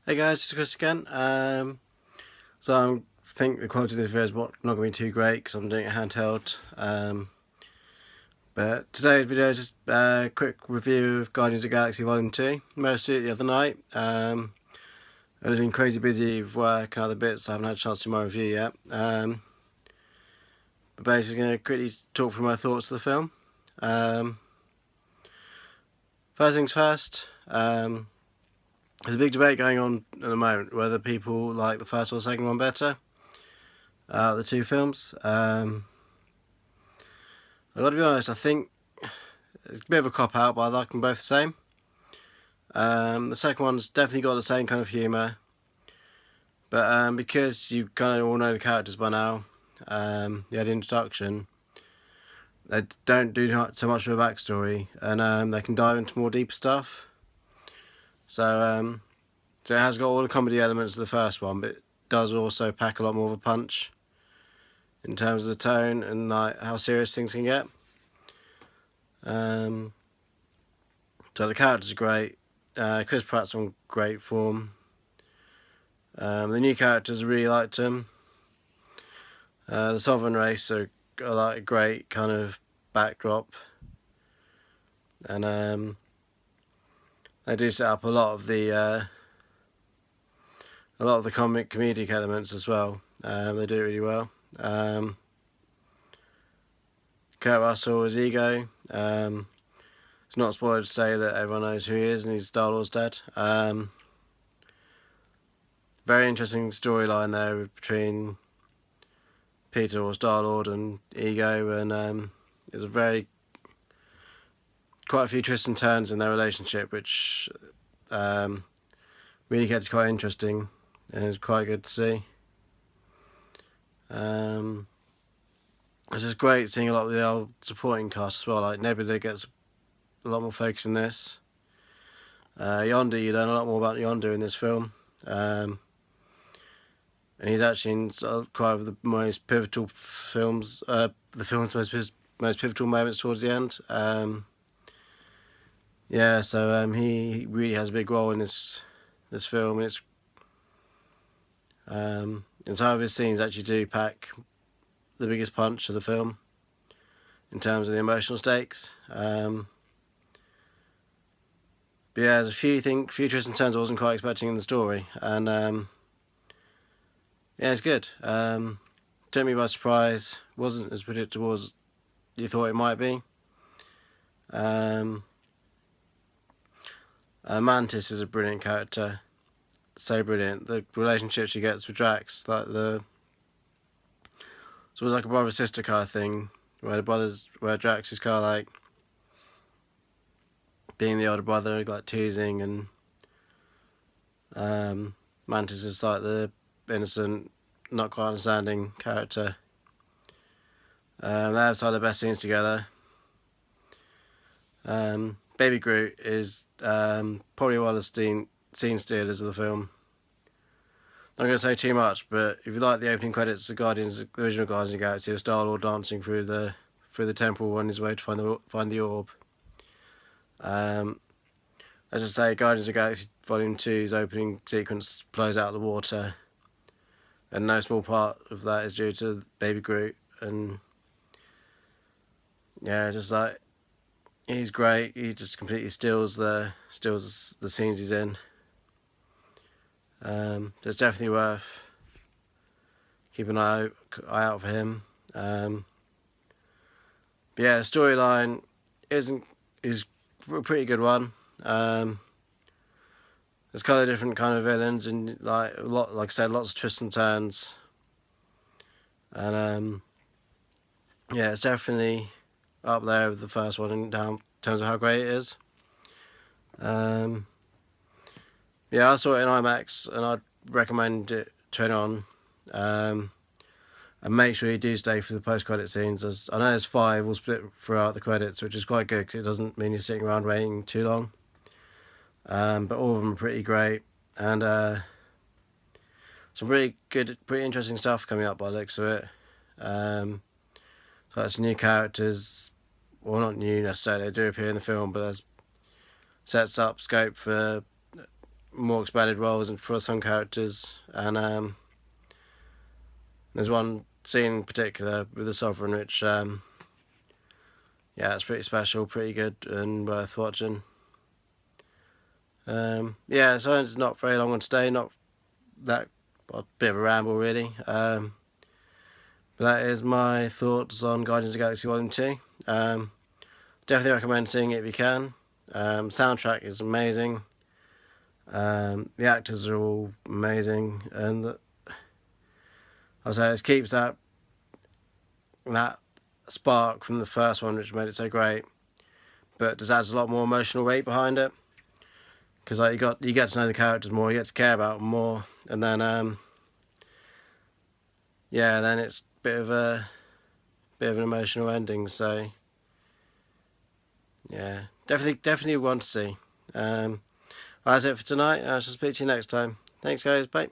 Hey guys, it's Chris again. I think the quality of this video is not going to be too great because I'm doing it handheld. But today's video is just a quick review of Guardians of the Galaxy Volume 2. Most of it the other night. I've been crazy busy with work and other bits, so I haven't had a chance to do my review yet. But basically going to quickly talk through my thoughts of the film. First things first, there's a big debate going on at the moment whether people like the first or the second one better. The two films. I've got to be honest, I think it's a bit of a cop-out, but I like them both the same. The second one's definitely got the same kind of humour, but because you kind of all know the characters by now, the introduction, they don't do so much of a backstory, and they can dive into more deeper stuff. So it has got all the comedy elements of the first one, but it does also pack a lot more of a punch in terms of the tone and like how serious things can get. So the characters are great. Chris Pratt's on great form. The new characters, I really liked them. The Sovereign race are like a great kind of backdrop, and they do set up a lot of the comedic elements as well. They do it really well. Kurt Russell as Ego. It's not spoiled to say that everyone knows who he is and he's Star-Lord's dad. Very interesting storyline there between Peter or Star-Lord and Ego, and there's quite a few twists and turns in their relationship, which really gets quite interesting and it's quite good to see. It's just great seeing a lot of the old supporting cast as well. Like Nebula gets a lot more focus in this. Yondu, you learn a lot more about Yondu in this film, and he's actually in quite of the most pivotal films. The film's most pivotal moments towards the end. He really has a big role in this film. And some of his scenes actually do pack the biggest punch of the film in terms of the emotional stakes. But yeah, there's a few twists and turns I wasn't quite expecting in the story, and yeah, it's good. Took me by surprise. Wasn't as predictable as you thought it might be. Mantis is a brilliant character. So brilliant. The relationship she gets with Drax, it's always like a brother sister kind of thing, where Drax is kind of like being the older brother, like teasing, and Mantis is like the innocent, not quite understanding character. They have some of the best scenes together. Baby Groot is probably one of the scene stealers of the film. Not going to say too much, but if you like the opening credits of the original Guardians of the Galaxy, with Star-Lord dancing through the temple on his way to find the orb. As I say, Guardians of the Galaxy Volume 2's opening sequence blows out of the water, and no small part of that is due to Baby Groot. And yeah, just like, he's great. He just completely steals the scenes he's in. It's definitely worth keeping an eye out for him. But yeah, the storyline is a pretty good one. There's kind of different kind of villains, and like I said, lots of twists and turns. And yeah, it's definitely up there with the first one in terms of how great it is. Yeah, I saw it in IMAX, and I'd recommend it to anyone. And make sure you do stay for the post-credit scenes. I know there's 5 all split throughout the credits, which is quite good because it doesn't mean you're sitting around waiting too long. But all of them are pretty great, and some pretty interesting stuff coming up by the looks of it. So that's new characters, well, not new necessarily, they do appear in the film, but there's sets up scope for more expanded roles and for some characters, and there's one scene in particular with the Sovereign which yeah, it's pretty special, pretty good and worth watching. Yeah, so it's not very long on today, not that, well, a bit of a ramble really, but that is my thoughts on Guardians of the Galaxy Vol. 2. Definitely recommend seeing it if you can. Soundtrack is amazing. The actors are all amazing, and I'll say it keeps that spark from the first one, which made it so great, but just adds a lot more emotional weight behind it. Because like you get to know the characters more, you get to care about them more, and then yeah, then it's a bit of an emotional ending. So yeah, definitely one to see. Well, that's it for tonight. I shall speak to you next time. Thanks, guys. Bye.